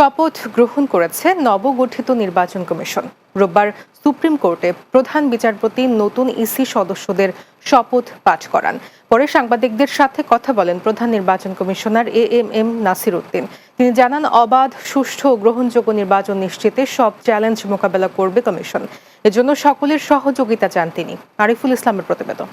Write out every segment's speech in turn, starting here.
শপথ গ্রহণ করেছে নবগঠিত নির্বাচন কমিশন। রোববার সুপ্রিম কোর্টে প্রধান বিচারপতি নতুন ইসি সদস্যদের শপথ পাঠ করান। পরে সাংবাদিকদের সাথে কথা বলেন প্রধান নির্বাচন কমিশনার এএমএম নাসির উদ্দিন। তিনি জানান, অবাধ, সুষ্ঠু ও গ্রহণযোগ্য নির্বাচন নিশ্চিতে সব চ্যালেঞ্জ মোকাবেলা করবে কমিশন। এজন্য সকলের সহযোগিতা চান তিনি। আরিফুল ইসলামের প্রতিবেদন।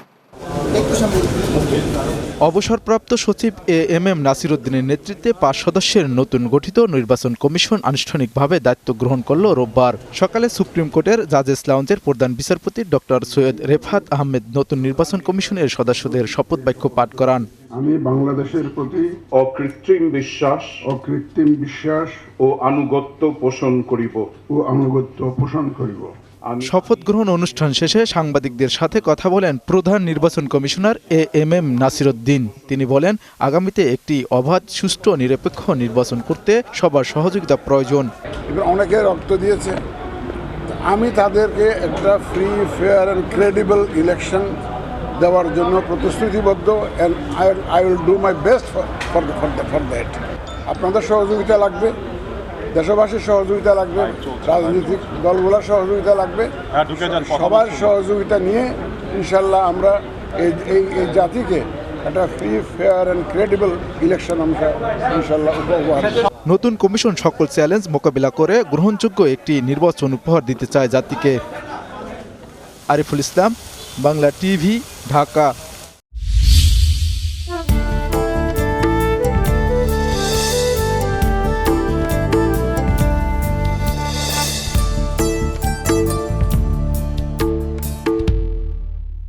অবসরপ্রাপ্ত সচিব এএমএম নাসির উদ্দিনের নেতৃত্বে 5 সদস্যের নতুন গঠিত নির্বাচন কমিশন আনুষ্ঠানিকভাবে দায়িত্ব গ্রহণ করল রোববার সকালে সুপ্রিম কোর্টের জাজেস লাউঞ্জের প্রধান বিচারপতি ডক্টর সৈয়দ রেফাত আহমেদ নতুন নির্বাচন কমিশনের সদস্যদের শপথ বাক্য পাঠ করান। আমি বাংলাদেশের প্রতি অকৃত্রিম বিশ্বাস ও আনুগত্য পোষণ করিব। শপথ গ্রহণ অনুষ্ঠান শেষে সাংবাদিকদের সাথে কথা বলেন প্রধান নির্বাচন কমিশনার এএমএম নাসির উদ্দিন। তিনি বলেন, আগামীতে একটি অবাধ, সুষ্ঠু, নিরপেক্ষ নির্বাচন করতে সবার সহযোগিতা প্রয়োজন। অনেকে রক্ত দিয়েছে, আমি তাদেরকে একটা free, fair and credible election দেওয়ার জন্য প্রতিশ্রুতিবদ্ধ, and I will do my best for that. আপনাদের সহযোগিতা লাগবে, দেশবাসীর সহযোগিতা লাগবে, রাজনৈতিক দলগুলোর সহযোগিতা লাগবে। সবার সহযোগিতা নিয়ে ইনশাল্লাহ আমরা এই জাতিকে একটা free, fair and credible election আমরা ইনশাল্লাহ উপহার। নতুন কমিশন সকল চ্যালেঞ্জ মোকাবিলা করে গ্রহণযোগ্য একটি নির্বাচন উপহার দিতে চায় জাতিকে। আরিফুল ইসলাম, বাংলা টিভি, ঢাকা।